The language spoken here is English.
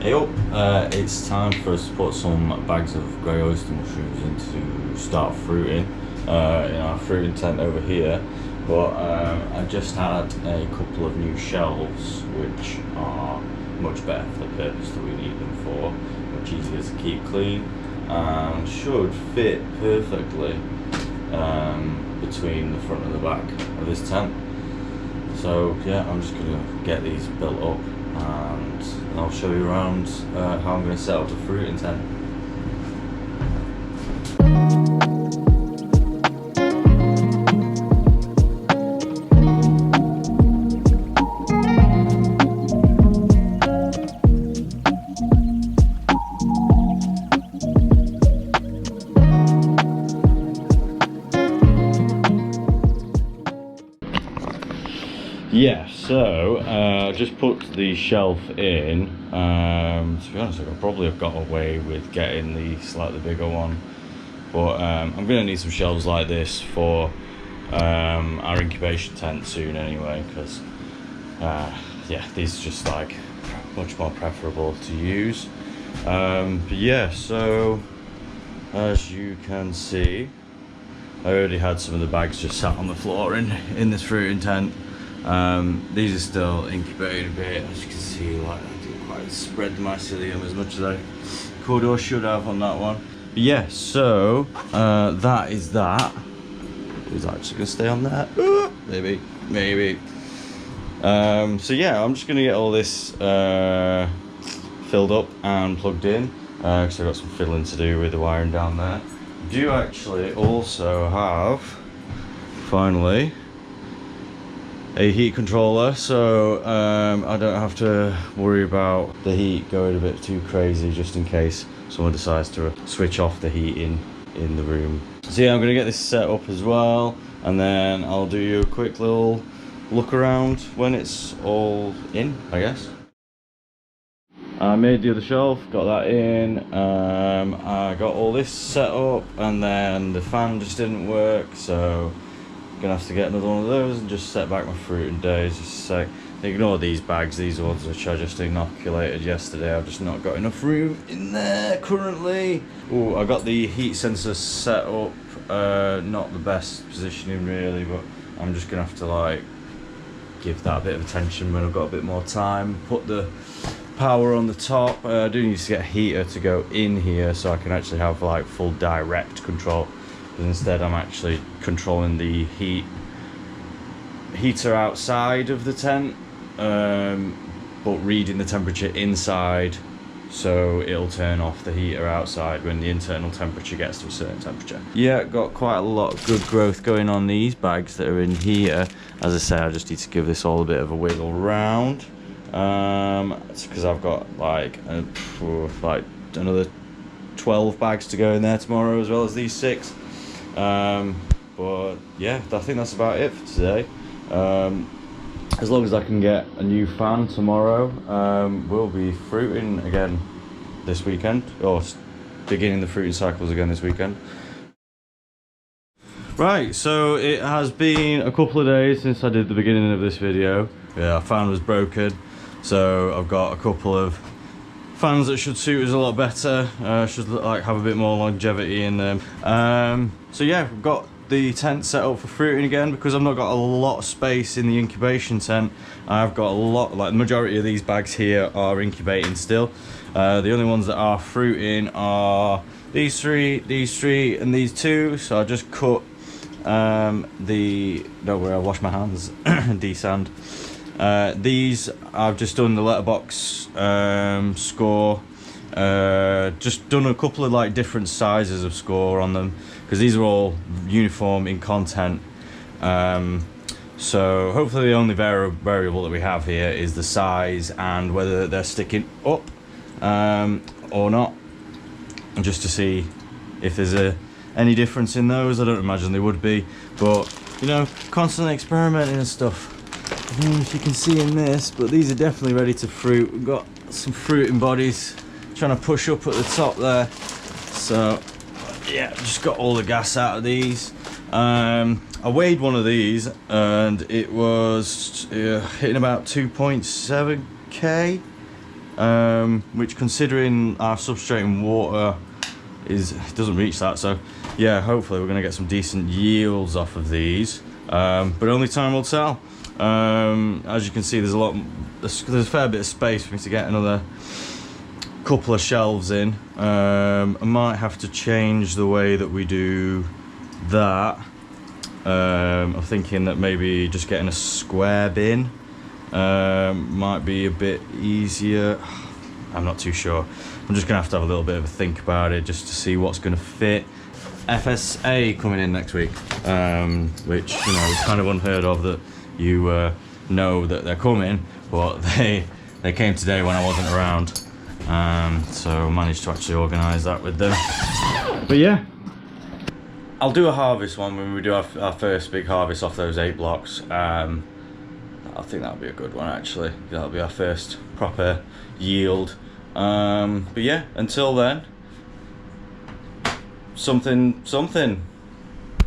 Hey up, it's time for us to put some bags of grey oyster mushrooms in to start fruiting in our fruiting tent over here. But I just had a couple of new shelves which are much better for the purpose that we need them for, much easier to keep clean and should fit perfectly between the front and the back of this tent. So yeah, I'm just going to get these built up and I'll show you around how I'm going to set up the fruiting tent. Yeah, so just put the shelf in. To be honest, I could probably have got away with getting the slightly bigger one, but I'm going to need some shelves like this for our incubation tent soon anyway, because yeah, these are just like much more preferable to use. But yeah, so as you can see, I already had some of the bags just sat on the floor in this fruiting tent. These are still incubating a bit, as you can see. Like, I didn't quite spread the mycelium as much as I could or should have on that one. But yeah, so that is that. It's actually gonna stay on there. Maybe. So yeah, I'm just gonna get all this filled up and plugged in, because I've got some fiddling to do with the wiring down there. I do actually also have, finally, a heat controller, so I don't have to worry about the heat going a bit too crazy, just in case someone decides to switch off the heating in the room. So yeah, I'm going to get this set up as well, and then I'll do you a quick little look around when it's all in, I guess. I made the other shelf, got that in, I got all this set up, and then the fan just didn't work, so gonna have to get another one of those and just set back my fruiting days. Just a sec. Ignore these bags, these ones which I just inoculated yesterday. I've just not got enough room in there currently. Oh, I got the heat sensor set up, not the best positioning really, but I'm just gonna have to like give that a bit of attention when I've got a bit more time. Put the power on the top. I do need to get a heater to go in here so I can actually have like full direct control. Instead I'm actually controlling the heater outside of the tent, but reading the temperature inside, so it'll turn off the heater outside when the internal temperature gets to a certain temperature. Yeah, got quite a lot of good growth going on these bags that are in here. As I say, I just need to give this all a bit of a wiggle round, because I've got like another 12 bags to go in there tomorrow, as well as these 6. But yeah, I think that's about it for today. As long as I can get a new fan tomorrow, we'll be fruiting again this weekend, or beginning the fruiting cycles again this weekend. Right, so it has been a couple of days since I did the beginning of this video. Yeah, our fan was broken, so I've got a couple of fans that should suit us a lot better, should like have a bit more longevity in them. So yeah, we've got the tent set up for fruiting again, because I've not got a lot of space in the incubation tent. I've got a lot, like the majority of these bags here are incubating still. The only ones that are fruiting are these 3, and these 2. So I just cut where I wash my hands, desand. These I've just done the letterbox score, just done a couple of like different sizes of score on them, because these are all uniform in content. So hopefully the only variable that we have here is the size and whether they're sticking up or not, and just to see if there's any difference in those. I don't imagine there would be, but you know, constantly experimenting and stuff. I don't know if you can see in this, but these are definitely ready to fruit. We've got some fruiting bodies trying to push up at the top there. So yeah, just got all the gas out of these. I weighed one of these and it was hitting about 2.7k. which, considering our substrate and water doesn't reach that. So yeah, hopefully we're going to get some decent yields off of these, but only time will tell. As you can see, there's a fair bit of space for me to get another couple of shelves in. I might have to change the way that we do that. I'm thinking that maybe just getting a square bin might be a bit easier. I'm not too sure. I'm just gonna have to have a little bit of a think about it just to see what's gonna fit. FSA coming in next week, which, you know, is kind of unheard of that you know that they're coming, but they came today when I wasn't around, so I managed to actually organise that with them. But yeah, I'll do a harvest one when we do our first big harvest off those 8 blocks. I think that'll be a good one, actually. That'll be our first proper yield. But yeah, until then, something.